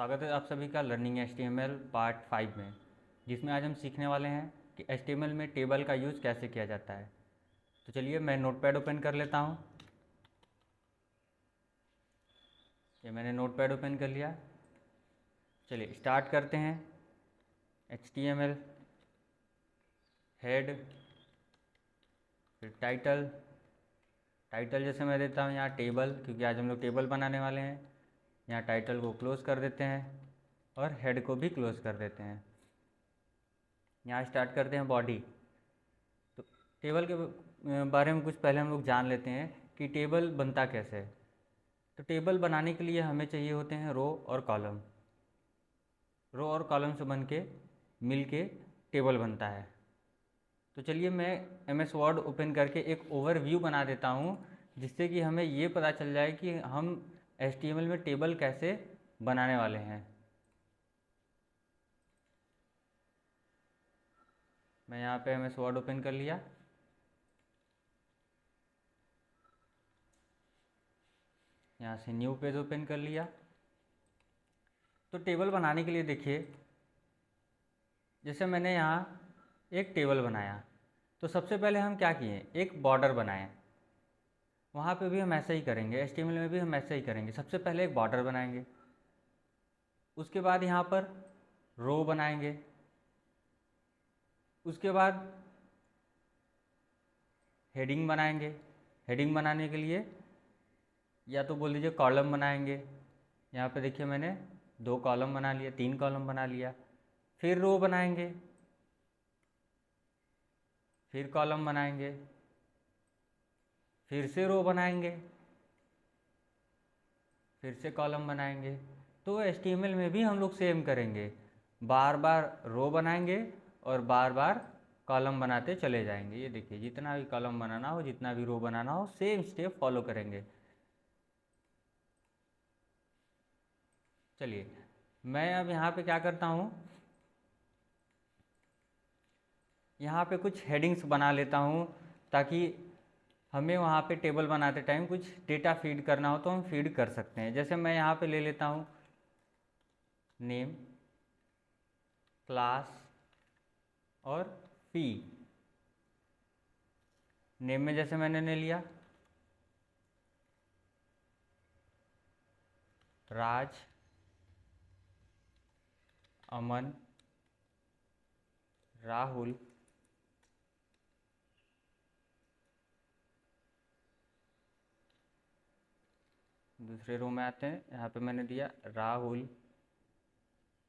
स्वागत है आप सभी का लर्निंग HTML पार्ट 5 में, जिसमें आज हम सीखने वाले हैं कि HTML में टेबल का यूज़ कैसे किया जाता है। तो चलिए मैं नोटपैड ओपन कर लेता हूँ। ये मैंने नोटपैड ओपन कर लिया। चलिए स्टार्ट करते हैं। HTML हेड, फिर टाइटल जैसे मैं देता हूँ यहाँ टेबल, क्योंकि आज हम लोग टेबल बनाने वाले हैं। यहाँ टाइटल को क्लोज़ कर देते हैं और हेड को भी क्लोज़ कर देते हैं। यहाँ स्टार्ट करते हैं बॉडी। तो टेबल के बारे में कुछ पहले हम लोग जान लेते हैं कि टेबल बनता कैसे है। तो टेबल बनाने के लिए हमें चाहिए होते हैं रो और कॉलम। रो और कॉलम से बन के मिल के टेबल बनता है। तो चलिए मैं MS वर्ड ओपन करके एक ओवरव्यू बना देता हूँ, जिससे कि हमें ये पता चल जाए कि हम HTML में टेबल कैसे बनाने वाले हैं। मैं यहाँ पे MS वर्ड ओपन कर लिया। यहाँ से न्यू पेज ओपन कर लिया। तो टेबल बनाने के लिए देखिए, जैसे मैंने यहाँ एक टेबल बनाया, तो सबसे पहले हम क्या किए, एक बॉर्डर बनाए। वहाँ पे भी हम ऐसा ही करेंगे, HTML में भी हम ऐसा ही करेंगे। सबसे पहले एक बॉर्डर बनाएंगे, उसके बाद यहाँ पर रो बनाएंगे, उसके बाद हेडिंग बनाएंगे। हेडिंग बनाने के लिए या तो बोल दीजिए कॉलम बनाएंगे। यहाँ पे देखिए मैंने 2 कॉलम बना लिया, 3 कॉलम बना लिया। फिर रो बनाएंगे, फिर कॉलम बनाएंगे, फिर से रो बनाएंगे, फिर से कॉलम बनाएंगे। तो HTML में भी हम लोग सेम करेंगे, बार बार रो बनाएंगे और बार बार कॉलम बनाते चले जाएंगे। ये देखिए, जितना भी कॉलम बनाना हो, जितना भी रो बनाना हो, सेम स्टेप फॉलो करेंगे। चलिए मैं अब यहाँ पे क्या करता हूँ, यहाँ पे कुछ हेडिंग्स बना लेता हूँ, ताकि हमें वहाँ पे टेबल बनाते टाइम कुछ डेटा फीड करना हो तो हम फीड कर सकते हैं। जैसे मैं यहाँ पे ले लेता हूँ नेम, क्लास और फी। नेम में जैसे मैंने ले लिया राज, अमन, राहुल, दूसरे रो में आते हैं। यहाँ पे मैंने दिया राहुल,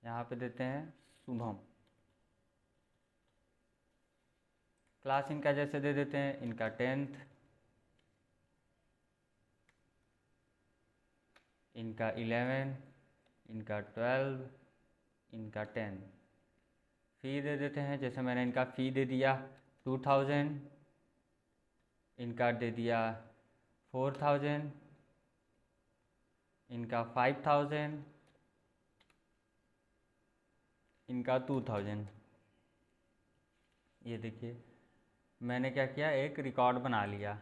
यहाँ पे देते हैं शुभम। क्लास इनका जैसे दे देते हैं, इनका 10th, इनका 11, इनका 12, इनका 10। फ़ी दे देते हैं, जैसे मैंने इनका फ़ी दे दिया 2000, इनका दे दिया 4000, इनका 5000, इनका 2000। ये देखिए मैंने क्या किया, एक रिकॉर्ड बना लिया।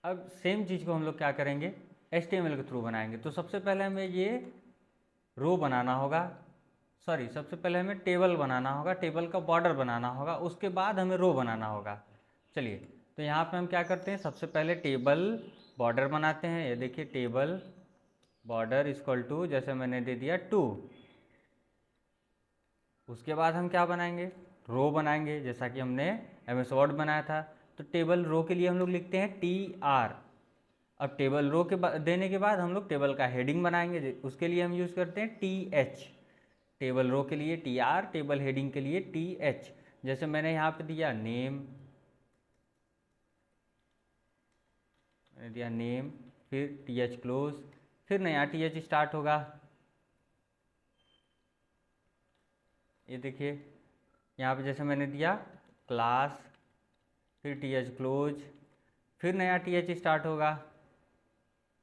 अब सेम चीज़ को हम लोग क्या करेंगे, HTML के थ्रू बनाएंगे। तो सबसे पहले हमें ये रो बनाना होगा, सबसे पहले हमें टेबल बनाना होगा, टेबल का बॉर्डर बनाना होगा, उसके बाद हमें रो बनाना होगा। चलिए तो यहाँ पे हम क्या करते हैं, सबसे पहले टेबल बॉर्डर बनाते हैं। ये देखिए टेबल बॉर्डर इक्वल टू, जैसे मैंने दे दिया 2। उसके बाद हम क्या बनाएंगे, रो बनाएंगे, जैसा कि हमने MS वर्ड बनाया था। तो टेबल रो के लिए हम लोग लिखते हैं TR। अब टेबल रो के देने के बाद हम लोग टेबल का हेडिंग बनाएंगे, उसके लिए हम यूज़ करते हैं TH। टेबल रो के लिए TR, टेबल हेडिंग के लिए TH। जैसे मैंने यहाँ पे दिया नेम, मैंने दिया नेम, फिर TH क्लोज, फिर नया TH स्टार्ट होगा। ये देखिए यहाँ पे जैसे मैंने दिया क्लास, फिर TH क्लोज, फिर नया TH स्टार्ट होगा।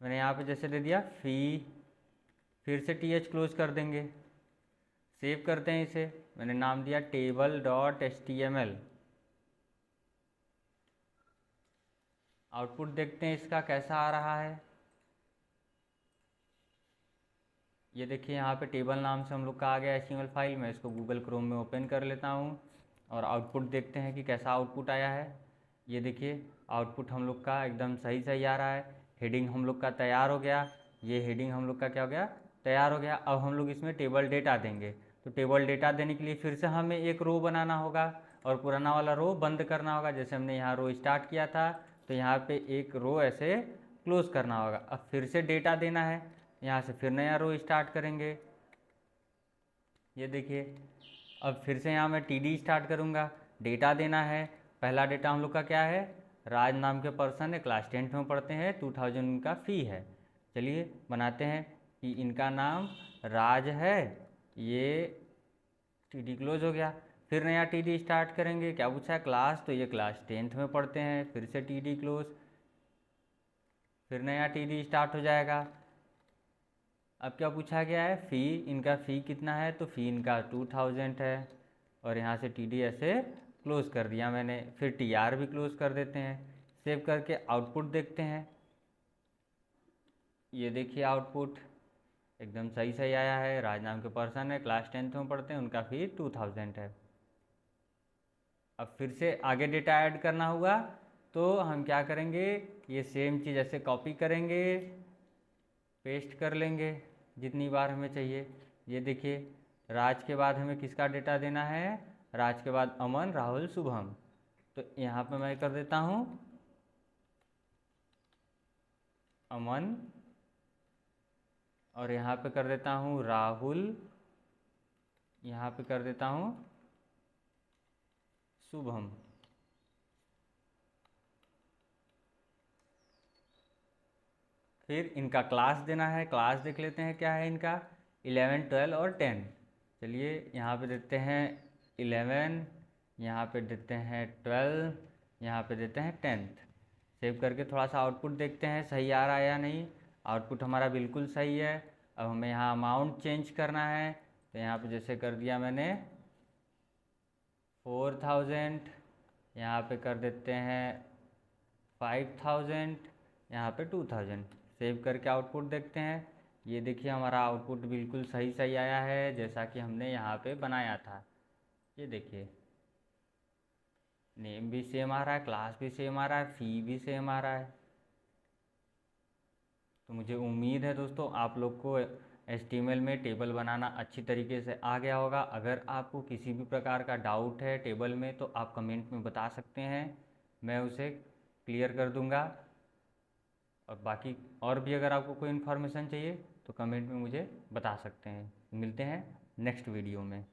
मैंने यहाँ पे जैसे दे दिया फ़ी, फिर से TH क्लोज कर देंगे। सेव करते हैं इसे, मैंने नाम दिया table.html। आउटपुट देखते हैं इसका कैसा आ रहा है। ये देखिए यहाँ पे टेबल नाम से हम लोग का आ गया HTML फाइल। मैं इसको गूगल क्रोम में ओपन कर लेता हूँ और आउटपुट देखते हैं कि कैसा आउटपुट आया है। ये देखिए आउटपुट हम लोग का एकदम सही सही आ रहा है। हेडिंग हम लोग का तैयार हो गया। ये हेडिंग हम लोग का क्या हो गया, तैयार हो गया। अब हम लोग इसमें टेबल डेटा देंगे। तो टेबल डेटा देने के लिए फिर से हमें एक रो बनाना होगा और पुराना वाला रो बंद करना होगा। जैसे हमने यहाँ रो स्टार्ट किया था तो यहाँ पे एक रो ऐसे क्लोज करना होगा। अब फिर से डेटा देना है, यहाँ से फिर नया रो स्टार्ट करेंगे। ये देखिए अब फिर से यहाँ मैं TD स्टार्ट करूँगा, डेटा देना है। पहला डेटा हम लोग का क्या है, राज नाम के पर्सन है, क्लास 10th में पढ़ते हैं, 2000 इनका फ़ी है। चलिए बनाते हैं कि इनका नाम राज है। ये TD क्लोज हो गया। फिर नया TD स्टार्ट करेंगे। क्या पूछा है, क्लास, तो ये क्लास 10th में पढ़ते हैं, फिर से TD क्लोज। फिर नया TD स्टार्ट हो जाएगा। अब क्या पूछा गया है, फ़ी, इनका फ़ी कितना है, तो फ़ी इनका 2000 है और यहाँ से TD ऐसे क्लोज़ कर दिया मैंने। फिर TR भी क्लोज़ कर देते हैं। सेव करके आउटपुट देखते हैं। ये देखिए आउटपुट एकदम सही सही आया है। राज नाम के पर्सन है, क्लास 10th में पढ़ते हैं, उनका फ़ी 2000 है। अब फिर से आगे डेटा ऐड करना हुआ तो हम क्या करेंगे, ये सेम चीज़ ऐसे कॉपी करेंगे, पेस्ट कर लेंगे जितनी बार हमें चाहिए। ये देखिए राज के बाद हमें किसका डेटा देना है, राज के बाद अमन, राहुल, शुभम। तो यहाँ पे मैं कर देता हूँ अमन और यहाँ पे कर देता हूँ राहुल, यहाँ पे कर देता हूँ शुभम। फिर इनका क्लास देना है। क्लास देख लेते हैं क्या है इनका, 11, 12 और 10। चलिए यहाँ पे देते हैं 11, यहाँ पे देते हैं 12, यहाँ पे देते हैं 10th। सेव करके थोड़ा सा आउटपुट देखते हैं सही आ रहा है या नहीं। आउटपुट हमारा बिल्कुल सही है। अब हमें यहाँ अमाउंट चेंज करना है तो यहाँ पे जैसे कर दिया मैंने 4000, यहाँ पे कर देते हैं 5000, यहाँ पे 2000। सेव करके आउटपुट देखते हैं। ये देखिए हमारा आउटपुट बिल्कुल सही सही आया है जैसा कि हमने यहाँ पे बनाया था। ये देखिए नेम भी सेम आ रहा है, क्लास भी सेम आ रहा है, फ़ी भी सेम आ रहा है। तो मुझे उम्मीद है दोस्तों आप लोग को HTML में टेबल बनाना अच्छी तरीके से आ गया होगा। अगर आपको किसी भी प्रकार का डाउट है टेबल में तो आप कमेंट में बता सकते हैं, मैं उसे क्लियर कर दूंगा। और बाकी और भी अगर आपको कोई इन्फॉर्मेशन चाहिए तो कमेंट में मुझे बता सकते हैं। मिलते हैं नेक्स्ट वीडियो में।